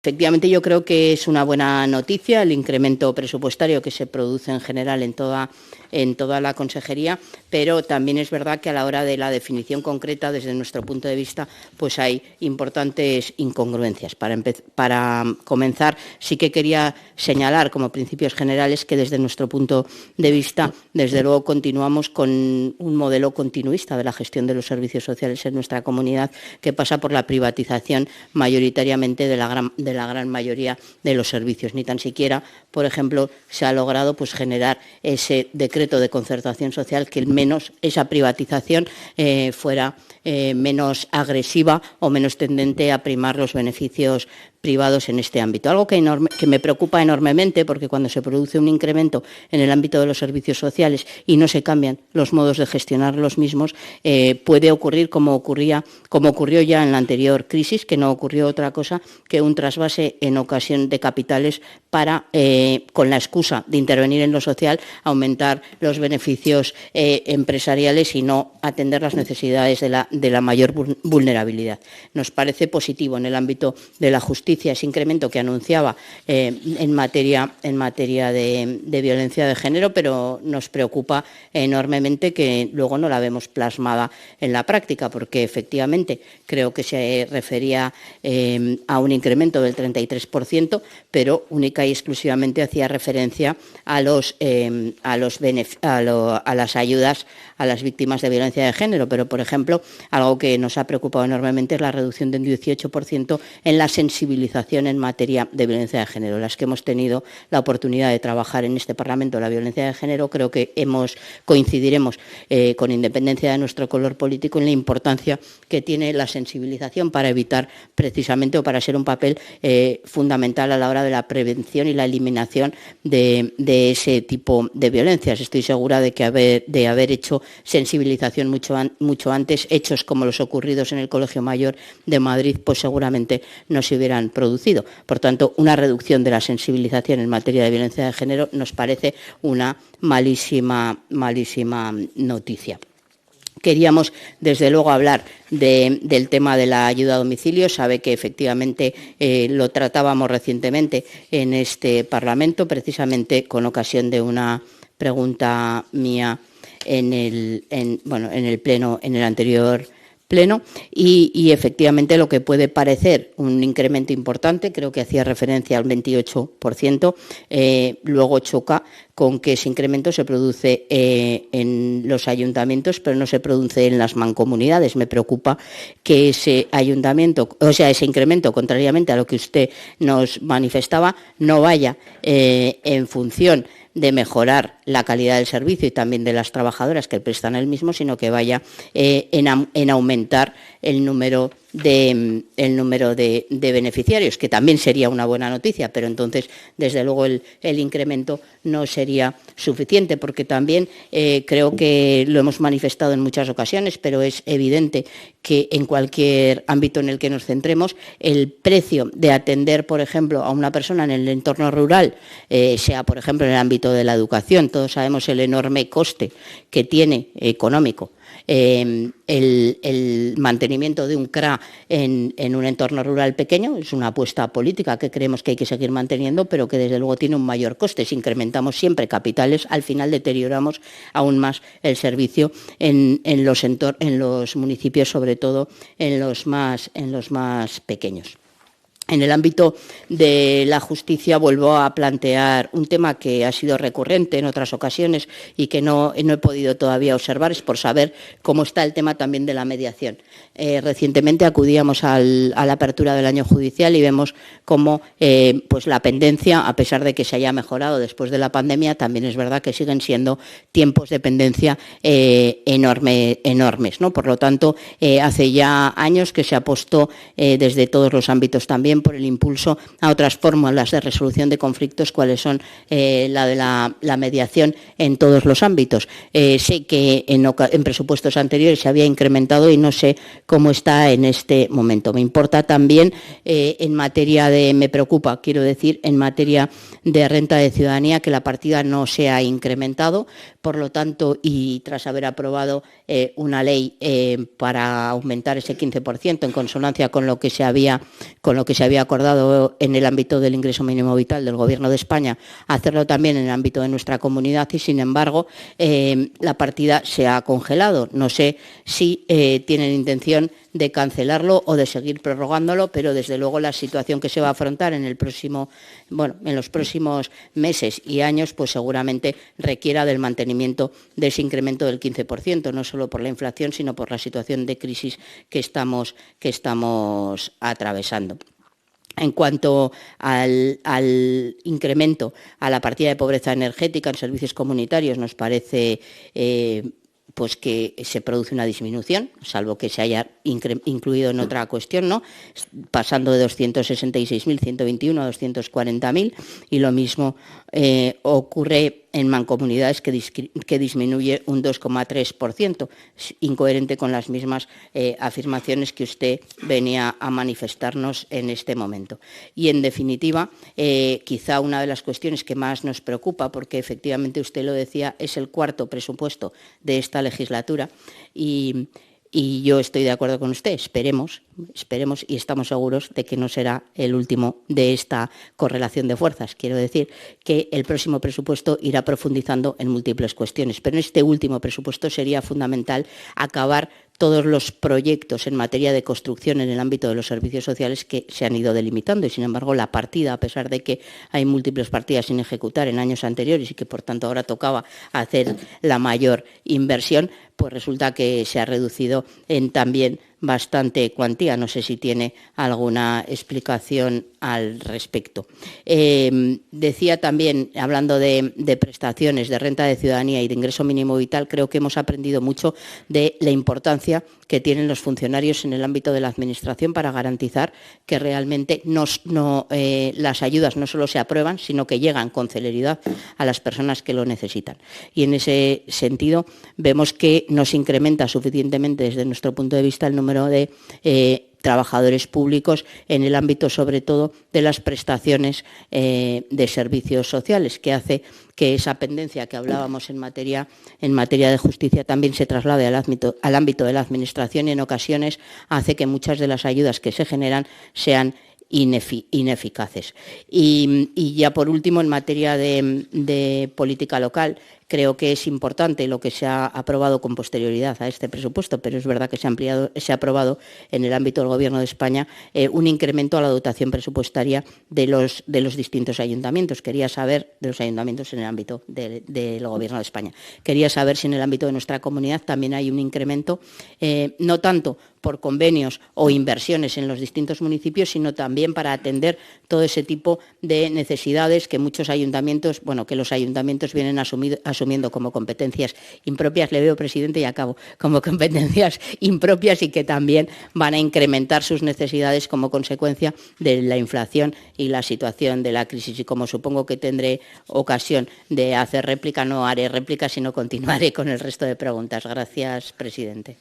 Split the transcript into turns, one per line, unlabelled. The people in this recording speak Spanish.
Efectivamente, yo creo que es una buena noticia el incremento presupuestario que se produce en general en toda la consejería, pero también es verdad que a la hora de la definición concreta, desde nuestro punto de vista, pues hay importantes incongruencias. Para comenzar, sí que quería señalar como principios generales que desde nuestro punto de vista, desde luego, continuamos con un modelo continuista de la gestión de los servicios sociales en nuestra comunidad, que pasa por la privatización mayoritariamente de la gran mayoría de los servicios. Ni tan siquiera, por ejemplo, se ha logrado generar ese decreto de concertación social que esa privatización fuera menos agresiva o menos tendente a primar los beneficios privados en este ámbito. Algo que me preocupa enormemente, porque cuando se produce un incremento en el ámbito de los servicios sociales y no se cambian los modos de gestionar los mismos, puede ocurrir como ocurrió ya en la anterior crisis, que no ocurrió otra cosa que un trasvase en ocasión de capitales para, con la excusa de intervenir en lo social, aumentar los beneficios empresariales y no atender las necesidades de la mayor vulnerabilidad. Nos parece positivo en el ámbito de la justicia ese incremento que anunciaba en materia de violencia de género, pero nos preocupa enormemente que luego no la vemos plasmada en la práctica, porque efectivamente creo que se refería a un incremento del 33%, pero única y exclusivamente hacía referencia a las ayudas a las víctimas de violencia de género. Pero, por ejemplo, algo que nos ha preocupado enormemente es la reducción del 18% en la sensibilización en materia de violencia de género. Las que hemos tenido la oportunidad de trabajar en este Parlamento la violencia de género, creo que coincidiremos con independencia de nuestro color político en la importancia que tiene la sensibilización para evitar precisamente o para ser un papel fundamental a la hora de la prevención y la eliminación de ese tipo de violencias. Estoy segura de que de haber hecho sensibilización mucho antes, hechos como los ocurridos en el Colegio Mayor de Madrid, pues seguramente no se hubieran producido. Por tanto, una reducción de la sensibilización en materia de violencia de género nos parece una malísima noticia. Queríamos, desde luego, hablar del tema de la ayuda a domicilio. Sabe que efectivamente lo tratábamos recientemente en este Parlamento, precisamente con ocasión de una pregunta mía en el anterior pleno, y efectivamente lo que puede parecer un incremento importante, creo que hacía referencia al 28%, luego choca con que ese incremento se produce en los ayuntamientos, pero no se produce en las mancomunidades. Me preocupa que ese incremento, contrariamente a lo que usted nos manifestaba, no vaya en función de mejorar la calidad del servicio y también de las trabajadoras que prestan el mismo, sino que vaya en aumentar el número de beneficiarios, que también sería una buena noticia, pero entonces, desde luego, el incremento no sería suficiente, porque también creo que lo hemos manifestado en muchas ocasiones, pero es evidente que en cualquier ámbito en el que nos centremos, el precio de atender, por ejemplo, a una persona en el entorno rural, sea, por ejemplo, en el ámbito de la educación, todos sabemos el enorme coste que tiene económico el mantenimiento de un CRA en un entorno rural pequeño. Es una apuesta política que creemos que hay que seguir manteniendo, pero que desde luego tiene un mayor coste. Si incrementamos siempre capitales, al final deterioramos aún más el servicio en los municipios, sobre todo en los más pequeños. En el ámbito de la justicia vuelvo a plantear un tema que ha sido recurrente en otras ocasiones y que no he podido todavía observar, es por saber cómo está el tema también de la mediación. Recientemente acudíamos a la apertura del año judicial y vemos cómo la pendencia, a pesar de que se haya mejorado después de la pandemia, también es verdad que siguen siendo tiempos de pendencia enormes, ¿no? Por lo tanto, hace ya años que se apostó desde todos los ámbitos también por el impulso a otras fórmulas de resolución de conflictos, cuáles son la de la mediación en todos los ámbitos. Sé que en presupuestos anteriores se había incrementado y no sé cómo está en este momento. Me importa también me preocupa, quiero decir, en materia de renta de ciudadanía, que la partida no se ha incrementado. Por lo tanto, y tras haber aprobado una ley para aumentar ese 15% en consonancia con lo que se había había acordado en el ámbito del ingreso mínimo vital del Gobierno de España, hacerlo también en el ámbito de nuestra comunidad y, sin embargo, la partida se ha congelado. No sé si tienen intención de cancelarlo o de seguir prorrogándolo, pero desde luego la situación que se va a afrontar en los próximos meses y años, pues seguramente requiera del mantenimiento de ese incremento del 15%, no solo por la inflación, sino por la situación de crisis que estamos atravesando. En cuanto al incremento a la partida de pobreza energética en servicios comunitarios, nos parece pues que se produce una disminución, salvo que se haya incluido en otra cuestión, ¿no? Pasando de 266.121 a 240.000, y lo mismo ocurre en mancomunidades que disminuye un 2,3%, incoherente con las mismas afirmaciones que usted venía a manifestarnos en este momento. Y, en definitiva, quizá una de las cuestiones que más nos preocupa, porque efectivamente usted lo decía, es el cuarto presupuesto de esta legislatura y yo estoy de acuerdo con usted. Esperemos y estamos seguros de que no será el último de esta correlación de fuerzas. Quiero decir que el próximo presupuesto irá profundizando en múltiples cuestiones, pero en este último presupuesto sería fundamental acabar todos los proyectos en materia de construcción en el ámbito de los servicios sociales que se han ido delimitando y, sin embargo, la partida, a pesar de que hay múltiples partidas sin ejecutar en años anteriores y que, por tanto, ahora tocaba hacer la mayor inversión, pues resulta que se ha reducido en también bastante cuantía. No sé si tiene alguna explicación al respecto. Decía también, hablando de prestaciones, de renta de ciudadanía y de ingreso mínimo vital, creo que hemos aprendido mucho de la importancia que tienen los funcionarios en el ámbito de la Administración para garantizar que realmente las ayudas no solo se aprueban, sino que llegan con celeridad a las personas que lo necesitan. Y en ese sentido vemos que no se incrementa suficientemente desde nuestro punto de vista el número de trabajadores públicos en el ámbito, sobre todo, de las prestaciones de servicios sociales, que hace que esa pendencia que hablábamos en materia de justicia también se traslade al ámbito de la Administración y, en ocasiones, hace que muchas de las ayudas que se generan sean ineficaces. Y ya por último, en materia de política local, creo que es importante lo que se ha aprobado con posterioridad a este presupuesto, pero es verdad que se ha aprobado en el ámbito del Gobierno de España un incremento a la dotación presupuestaria de los distintos ayuntamientos. Quería saber, de los ayuntamientos en el ámbito del Gobierno de España. Quería saber si en el ámbito de nuestra comunidad también hay un incremento, no tanto por convenios o inversiones en los distintos municipios, sino también para atender todo ese tipo de necesidades que muchos ayuntamientos, que los ayuntamientos vienen asumiendo como competencias impropias. Le veo, presidente, y acabo, como competencias impropias, y que también van a incrementar sus necesidades como consecuencia de la inflación y la situación de la crisis. Y como supongo que tendré ocasión de hacer réplica, no haré réplica, sino continuaré con el resto de preguntas. Gracias, presidente.